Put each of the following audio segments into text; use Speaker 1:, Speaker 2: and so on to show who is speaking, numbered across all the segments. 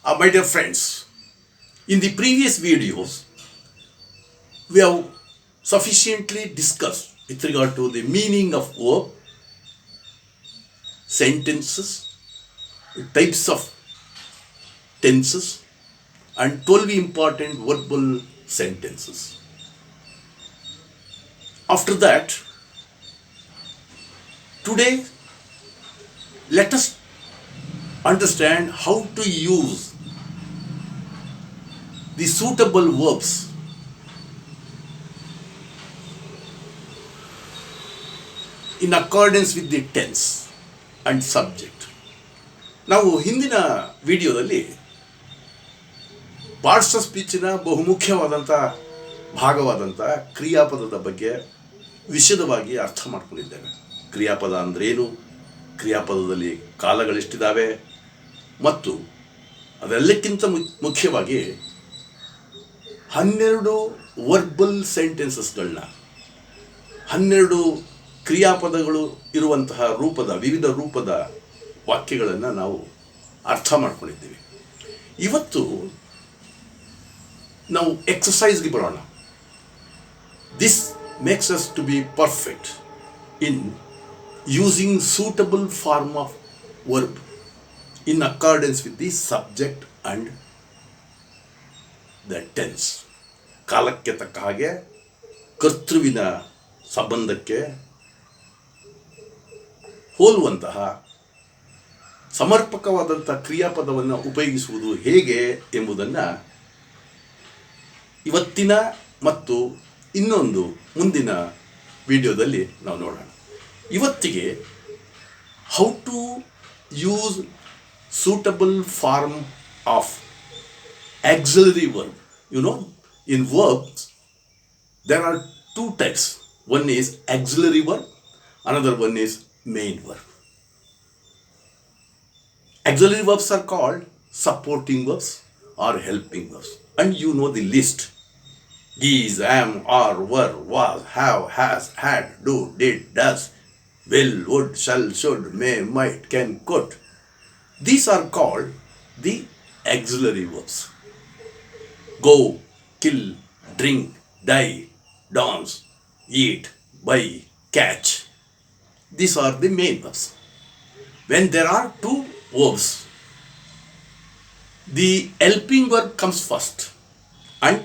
Speaker 1: My dear friends, in the previous videos, we have sufficiently discussed with regard to the meaning of verb, sentences, types of tenses, and 12 important verbal sentences. After that, today, let us understand how to use the suitable verbs in accordance with the tense and subject. ನಾವು ಹಿಂದಿನ ವಿಡಿಯೋದಲ್ಲಿ parts of ಸ್ಪೀಚಿನ ಬಹುಮುಖ್ಯವಾದಂಥ ಭಾಗವಾದಂಥ ಕ್ರಿಯಾಪದದ ಬಗ್ಗೆ ವಿಶದವಾಗಿ ಅರ್ಥ ಮಾಡ್ಕೊಂಡಿದ್ದೇವೆ. ಕ್ರಿಯಾಪದ ಅಂದ್ರೇನು, ಕ್ರಿಯಾಪದದಲ್ಲಿ ಕಾಲಗಳೆಷ್ಟಿದ್ದಾವೆ, ಮತ್ತು ಅದೆಲ್ಲಕ್ಕಿಂತ ಮುಖ್ಯವಾಗಿ 12 verbal ಸೆಂಟೆನ್ಸಸ್ಗಳನ್ನ, 12 ಕ್ರಿಯಾಪದಗಳು ಇರುವಂತಹ ವಿವಿಧ ರೂಪದ ವಾಕ್ಯಗಳನ್ನು ನಾವು ಅರ್ಥ ಮಾಡ್ಕೊಂಡಿದ್ದೀವಿ. ಇವತ್ತು ನಾವು ಎಕ್ಸಸೈಸ್ಗೆ ಬರೋಣ. This makes us to be perfect in using suitable form of verb in accordance with the subject and the tense. ಕಾಲಕ್ಕೆ ತಕ್ಕ ಹಾಗೆ ಕರ್ತೃವಿನ ಸಂಬಂಧಕ್ಕೆ ಹೋಲುವಂತಹ ಸಮರ್ಪಕವಾದಂಥ ಕ್ರಿಯಾಪದವನ್ನು ಉಪಯೋಗಿಸುವುದು ಹೇಗೆ ಎಂಬುದನ್ನು ಇವತ್ತಿನ ಮತ್ತು ಇನ್ನೊಂದು ಮುಂದಿನ ವಿಡಿಯೋದಲ್ಲಿ ನಾವು ನೋಡೋಣ. ಇವತ್ತಿಗೆ how to use suitable form of auxiliary verb. In verbs, there are 2 types. One is auxiliary verb, another one is main verb. Auxiliary verbs are called supporting verbs or helping verbs. And you know the list. Is, am, are, were, was, have, has, had, do, did, does, will, would, shall, should, may, might, can, could. These are called the auxiliary verbs. Go, kill, drink, die, dance, eat, buy, catch. These are the main verbs. When there are 2 verbs, the helping verb comes first and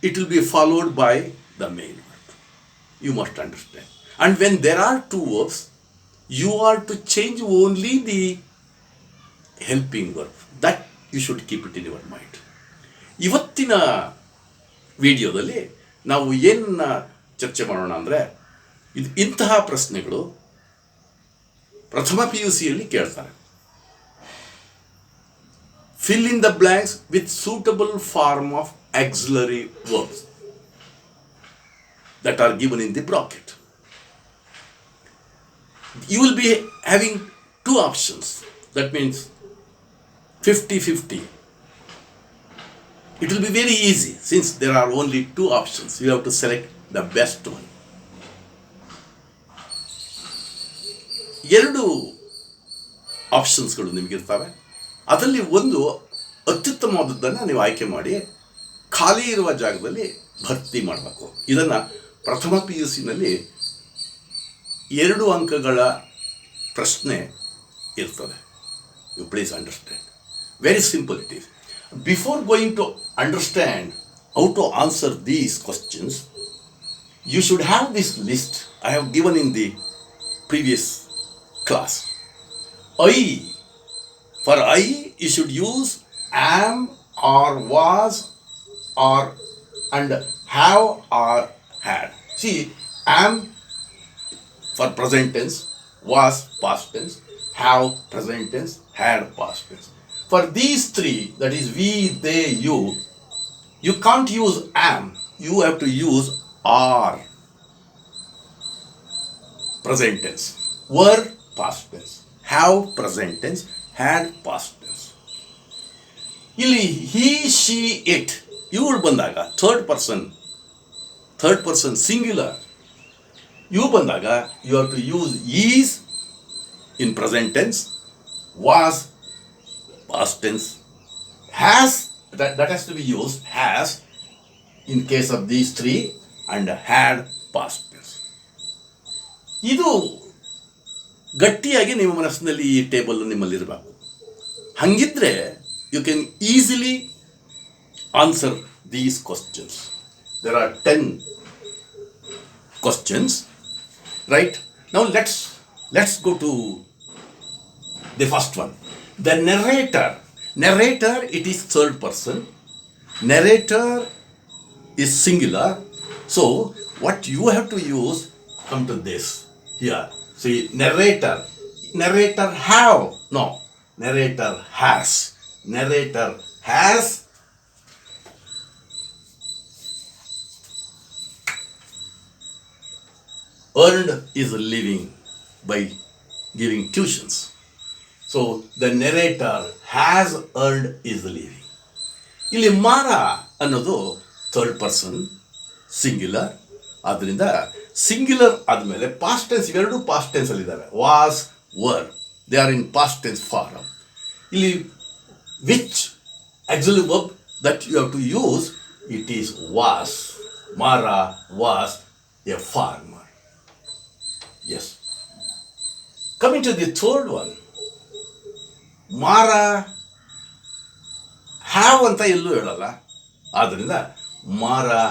Speaker 1: it will be followed by the main verb. You must understand. And when there are 2 verbs, you are to change only the helping verb. That you should keep it in your mind. ಇವತ್ತಿನ ವಿಡಿಯೋದಲ್ಲಿ ನಾವು ಏನನ್ನ ಚರ್ಚೆ ಮಾಡೋಣ ಅಂದರೆ, ಇಂತಹ ಪ್ರಶ್ನೆಗಳು ಪ್ರಥಮ PUCಯಲ್ಲಿ ಕೇಳ್ತಾರೆ. Fill in the blanks with suitable form of auxiliary verbs that are given in the bracket. You will be having 2 options. That means 50-50. It will be very easy since there are only 2 options. You have to select the best one. 2 ಆಪ್ಷನ್ಸ್ಗಳು ನಿಮಗಿರ್ತವೆ. ಅದರಲ್ಲಿ ಒಂದು ಅತ್ಯುತ್ತಮವಾದದ್ದನ್ನು ನೀವು ಆಯ್ಕೆ ಮಾಡಿ ಖಾಲಿ ಇರುವ ಜಾಗದಲ್ಲಿ ಭರ್ತಿ ಮಾಡಬೇಕು. ಇದನ್ನು ಪ್ರಥಮ PUCನಲ್ಲಿ 2 ಅಂಕಗಳ ಪ್ರಶ್ನೆ ಇರ್ತದೆ. You please understand. Very simple it is. Before going to understand how to answer these questions, you should have this list I have given in the previous class. For I, you should use am or was or and have or had. See, am for present tense, was past tense, have present tense, had past tense. For these 3, that is we, they, you can't use am. You have to use are, present tense, were past tense, have present tense, had past tense. ಇಲ್ಲಿ he, she, it ಇವುಗಳು ಬಂದಾಗ third person singular ಇವು ಬಂದಾಗ you have to use is in present tense, was past tense, has, that has to be used has in case of these three, and had past tense. ಇದು ಗಟ್ಟಿಯಾಗಿ ನಿಮ್ಮ ಮನಸ್ಸಿನಲ್ಲಿ ಈ table ನಿಮ್ಮಲ್ಲಿರಬೇಕು. ಹಂಗಿದ್ರೆ you can easily answer these questions. There are 10 questions, right? Now let's go to the first one. The narrator, it is third person. Narrator is singular. So what you have to use, come to this here. See, narrator have, no, narrator has earned his living by giving tuitions. So the narrator has earned his living. ಇಲ್ಲಿ ಮಾರ ಅನ್ನೋದು third person singular. ಆದ್ದರಿಂದ singular ಆದಮೇಲೆ past tense, ಇವೆರಡೂ past ಟೆನ್ಸಲ್ಲಿ ಇದ್ದಾವೆ. Was, were, they are in past tense form. ಇಲ್ಲಿ which auxiliary verb that you have to use, it is was. Mara was a farmer. Yes. Coming to the third one, Mara have ಅಂತ ಎಲ್ಲೂ ಹೇಳಲ್ಲ. ಆದ್ದರಿಂದ Mara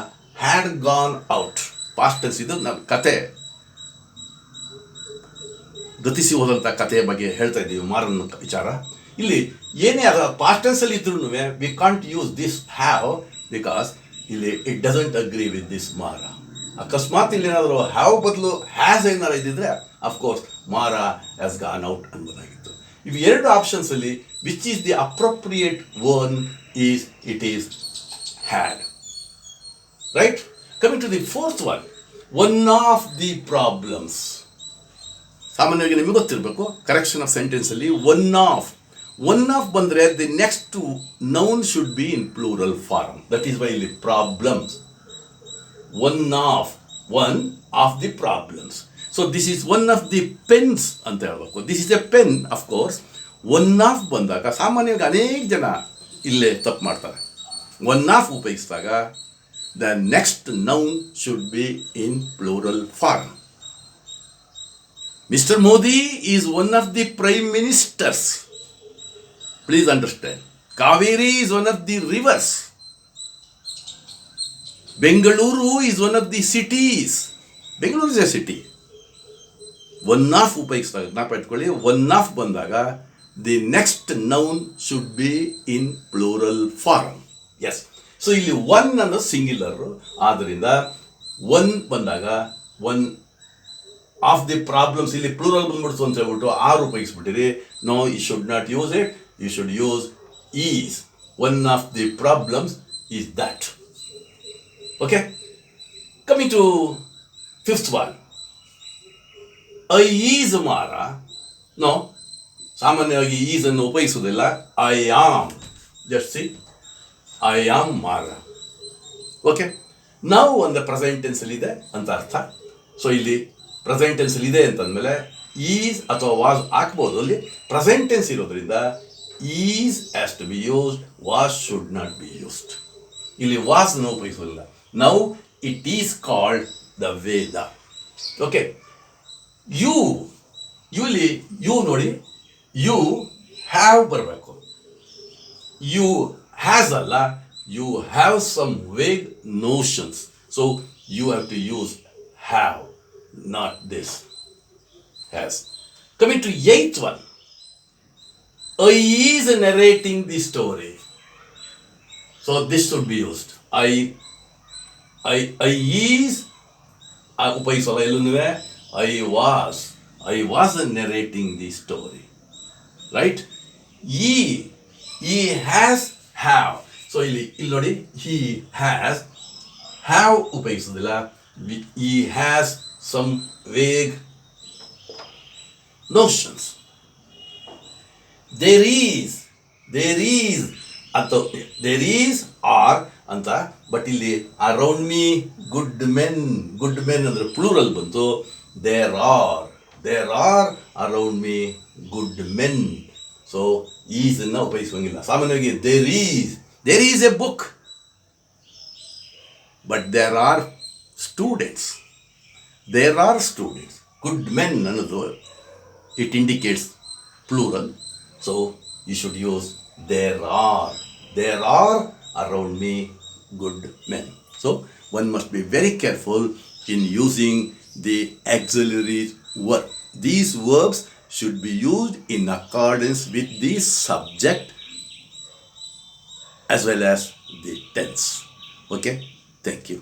Speaker 1: had gone out. Past tense. ಇದು ನಮ್ಮ ಕತೆ, ಗತಿಸಿ ಹೋದಂಥ ಕಥೆಯ ಬಗ್ಗೆ ಹೇಳ್ತಾ ಇದ್ದೀವಿ, ಮಾರನ ವಿಚಾರ. ಇಲ್ಲಿ ಏನೇ ಅದ ಪಾಸ್ಟ್ ಟೆನ್ಸಲ್ಲಿ ಇದ್ರೂ we can't use this have, because ಇಲ್ಲಿ it doesn't agree with this Mara. ಅಕಸ್ಮಾತ್ ಇಲ್ಲಿ ಏನಾದರೂ ಹ್ಯಾವ್ ಬದಲು ಹ್ಯಾಸ್ ಏನಾರು ಇದ್ದಿದ್ರೆ ಅಫ್ಕೋರ್ಸ್ ಮಾರ ಹ್ಯಾಸ್ ಗಾನ್ ಔಟ್ ಅನ್ಬೋದಾಗಿತ್ತು. ಇವು ಎರಡು ಆಪ್ಷನ್ಸಲ್ಲಿ which is the appropriate one is, it is had. Right? Coming to the fourth one, one of the problems. ಸಾಮಾನ್ಯವಾಗಿ ನಿಮಗೆ ಗೊತ್ತಿರಬೇಕು, ಕರೆಕ್ಷನ್ ಆಫ್ ಸೆಂಟೆನ್ಸಲ್ಲಿ ಒನ್ ಆಫ್ ಬಂದರೆ the next noun should be in plural form. That is why ಇಲ್ಲಿ problems. one of the problems. So this is one of the pens ಅಂತ ಹೇಳಬೇಕು. This is a pen, of course. one of ಬಂದಾಗ ಸಾಮಾನ್ಯವಾಗಿ ಅನೇಕ ಜನ ಇಲ್ಲೇ ತಪ್ಪು ಮಾಡ್ತಾರೆ. one of ಉಪಯೋಗಿಸಿದಾಗ the next noun should be in plural form. Mr. Modi is one of the prime ministers. Please understand. Kaveri is one of the rivers. Bengaluru is one of the cities. Bengaluru is a city. One of ಉಪಯೋಗಿಸಿದಾಗ ಜ್ಞಾಪ ಇಟ್ಕೊಳ್ಳಿ, one of ಬಂದಾಗ the next noun should be in plural form. Yes. So ಇಲ್ಲಿ one ಅನ್ನೋ singular, ಆದ್ದರಿಂದ one ಬಂದಾಗ one of the problems, ಇಲ್ಲಿ plural ಬಂದ್ಬಿಡ್ತು ಅಂತ ಹೇಳ್ಬಿಟ್ಟು ಆರು ಉಪಯೋಗಿಸ್ಬಿಟ್ಟಿರಿ. No, you should not use it. You should use is. One of the problems is that. Okay, coming to fifth one, I is Mara. No, ಸಾಮಾನ್ಯವಾಗಿ is ಅನ್ನು ಉಪಯೋಗಿಸೋದಿಲ್ಲ. I am, just see, I am Mara. Okay, ನಾವು ಒಂದು present ಟೆನ್ಸಲ್ಲಿ ಇದೆ ಅಂತ ಅರ್ಥ. So ಇಲ್ಲಿ present ಟೆನ್ಸಲ್ಲಿ ಇದೆ ಅಂತಂದಮೇಲೆ ಈಸ್ ಅಥವಾ ವಾಸ್ ಹಾಕ್ಬೋದು. ಅಲ್ಲಿ ಪ್ರೆಸೆಂಟ್ ಟೆನ್ಸ್ ಇರೋದ್ರಿಂದ is has to be used, was should not be used. ಇಲ್ಲಿ ವಾಸ್ನ ಉಪಯೋಗಿಸೋದಿಲ್ಲ. Now it is called the Veda. Okay. You ನೋಡಿ, you have ಬರಬೇಕು. You has ಅಲ್ಲ, you have some vague notions. So you have to use have, not this. Has. Coming to eighth one, I is narrating the story. So this should be used. I is ಉಪಯೋಗಿಸಲ್ಲ. ಎಲ್ಲೂ I was narrating the story. Right? He has have. So ಇಲ್ಲಿ ನೋಡಿ, he has have ಉಪಯೋಗಿಸೋದಿಲ್ಲ. He has some vague notions. There is are ಅಂತ. But ಇಲ್ಲಿ around me good men ಅಂದ್ರೆ plural ಬಂತು. There are around me good men. So is ಅನ್ನ ಉಪಯೋಗಿಸುವಂಗಿಲ್ಲ. ಸಾಮಾನ್ಯವಾಗಿ there is a book, but there are students. Good men ಅನ್ನೋದು it indicates plural. So you should use there are around me good men. So one must be very careful in using the auxiliary verb. These verbs should be used in accordance with the subject as well as the tense. Okay, thank you.